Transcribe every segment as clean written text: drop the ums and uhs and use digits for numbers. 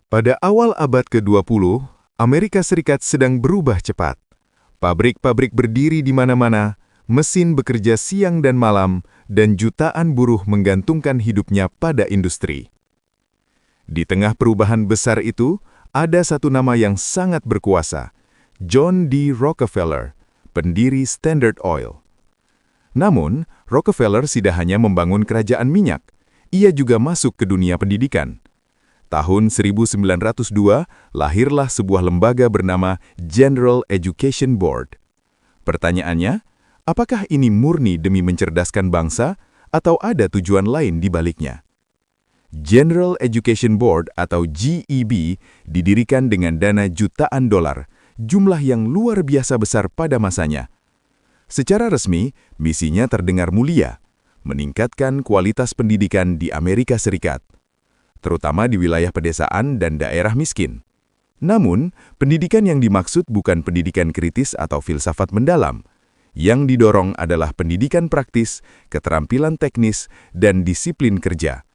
Pada awal abad ke-20, Amerika Serikat sedang berubah cepat. Pabrik-pabrik berdiri di mana-mana, mesin bekerja siang dan malam, dan jutaan buruh menggantungkan hidupnya pada industri. Di tengah perubahan besar itu, ada satu nama yang sangat berkuasa, John D. Rockefeller, pendiri Standard Oil. Namun, Rockefeller tidak hanya membangun kerajaan minyak, ia juga masuk ke dunia pendidikan. Tahun 1902, lahirlah sebuah lembaga bernama General Education Board. Pertanyaannya, apakah ini murni demi mencerdaskan bangsa atau ada tujuan lain di baliknya? General Education Board atau GEB didirikan dengan dana jutaan dolar, jumlah yang luar biasa besar pada masanya. Secara resmi, misinya terdengar mulia, meningkatkan kualitas pendidikan di Amerika Serikat, terutama di wilayah pedesaan dan daerah miskin. Namun, pendidikan yang dimaksud bukan pendidikan kritis atau filsafat mendalam. Yang didorong adalah pendidikan praktis, keterampilan teknis, dan disiplin kerja.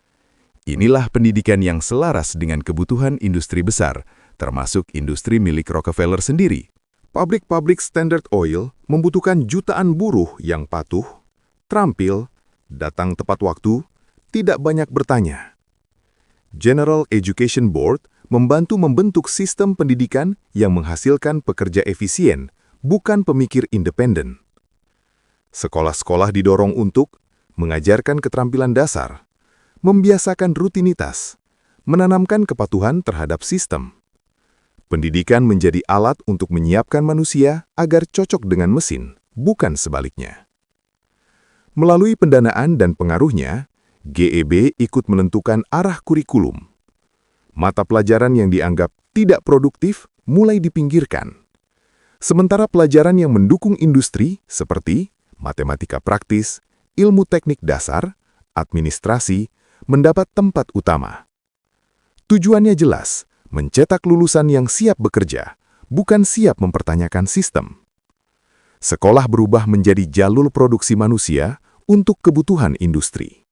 Inilah pendidikan yang selaras dengan kebutuhan industri besar, termasuk industri milik Rockefeller sendiri. Pabrik-pabrik Standard Oil membutuhkan jutaan buruh yang patuh, terampil, datang tepat waktu, tidak banyak bertanya. General Education Board membantu membentuk sistem pendidikan yang menghasilkan pekerja efisien, bukan pemikir independen. Sekolah-sekolah didorong untuk mengajarkan keterampilan dasar, membiasakan rutinitas, menanamkan kepatuhan terhadap sistem. Pendidikan menjadi alat untuk menyiapkan manusia agar cocok dengan mesin, bukan sebaliknya. Melalui pendanaan dan pengaruhnya, GEB ikut menentukan arah kurikulum. Mata pelajaran yang dianggap tidak produktif mulai dipinggirkan. Sementara pelajaran yang mendukung industri seperti matematika praktis, ilmu teknik dasar, administrasi, mendapat tempat utama. Tujuannya jelas, mencetak lulusan yang siap bekerja, bukan siap mempertanyakan sistem. Sekolah berubah menjadi jalur produksi manusia untuk kebutuhan industri.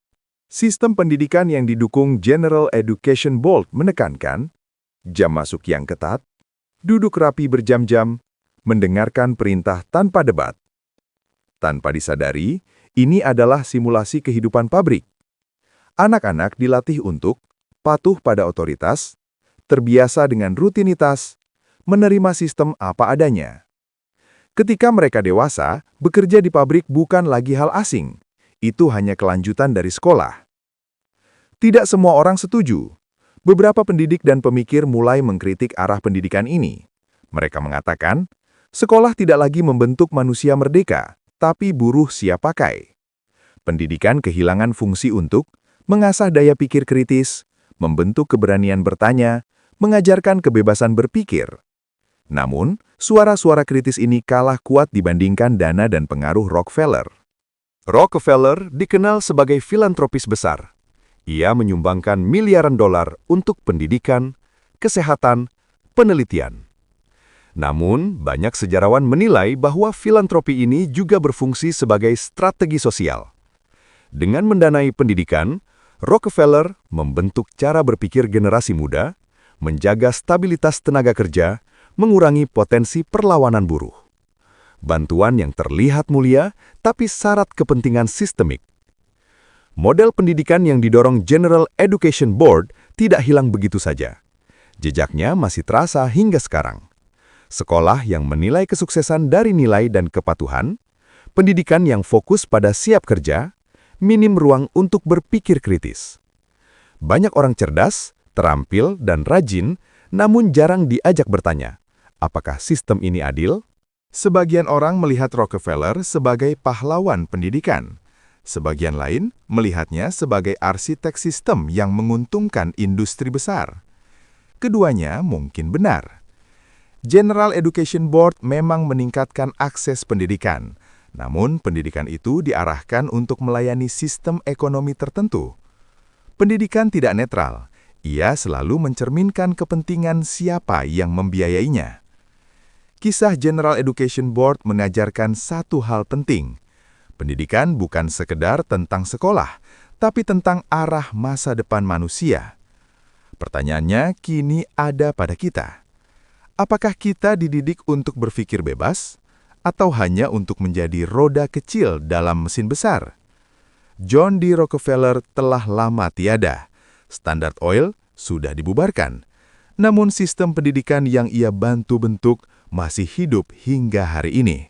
Sistem pendidikan yang didukung General Education Board menekankan jam masuk yang ketat, duduk rapi berjam-jam, mendengarkan perintah tanpa debat. Tanpa disadari, ini adalah simulasi kehidupan pabrik. Anak-anak dilatih untuk patuh pada otoritas, terbiasa dengan rutinitas, menerima sistem apa adanya. Ketika mereka dewasa, bekerja di pabrik bukan lagi hal asing. Itu hanya kelanjutan dari sekolah. Tidak semua orang setuju. Beberapa pendidik dan pemikir mulai mengkritik arah pendidikan ini. Mereka mengatakan, sekolah tidak lagi membentuk manusia merdeka, tapi buruh siap pakai. Pendidikan kehilangan fungsi untuk mengasah daya pikir kritis, membentuk keberanian bertanya, mengajarkan kebebasan berpikir. Namun, suara-suara kritis ini kalah kuat dibandingkan dana dan pengaruh Rockefeller. Rockefeller dikenal sebagai filantropis besar. Ia menyumbangkan miliaran dolar untuk pendidikan, kesehatan, penelitian. Namun, banyak sejarawan menilai bahwa filantropi ini juga berfungsi sebagai strategi sosial. Dengan mendanai pendidikan, Rockefeller membentuk cara berpikir generasi muda, menjaga stabilitas tenaga kerja, mengurangi potensi perlawanan buruh. Bantuan yang terlihat mulia, tapi syarat kepentingan sistemik. Model pendidikan yang didorong General Education Board tidak hilang begitu saja. Jejaknya masih terasa hingga sekarang. Sekolah yang menilai kesuksesan dari nilai dan kepatuhan, pendidikan yang fokus pada siap kerja, minim ruang untuk berpikir kritis. Banyak orang cerdas, terampil, dan rajin, namun jarang diajak bertanya, apakah sistem ini adil? Sebagian orang melihat Rockefeller sebagai pahlawan pendidikan. Sebagian lain melihatnya sebagai arsitek sistem yang menguntungkan industri besar. Keduanya mungkin benar. General Education Board memang meningkatkan akses pendidikan, namun pendidikan itu diarahkan untuk melayani sistem ekonomi tertentu. Pendidikan tidak netral, ia selalu mencerminkan kepentingan siapa yang membiayainya. Kisah General Education Board mengajarkan satu hal penting. Pendidikan bukan sekedar tentang sekolah, tapi tentang arah masa depan manusia. Pertanyaannya kini ada pada kita. Apakah kita dididik untuk berpikir bebas, atau hanya untuk menjadi roda kecil dalam mesin besar? John D. Rockefeller telah lama tiada. Standard Oil sudah dibubarkan. Namun sistem pendidikan yang ia bantu bentuk masih hidup hingga hari ini.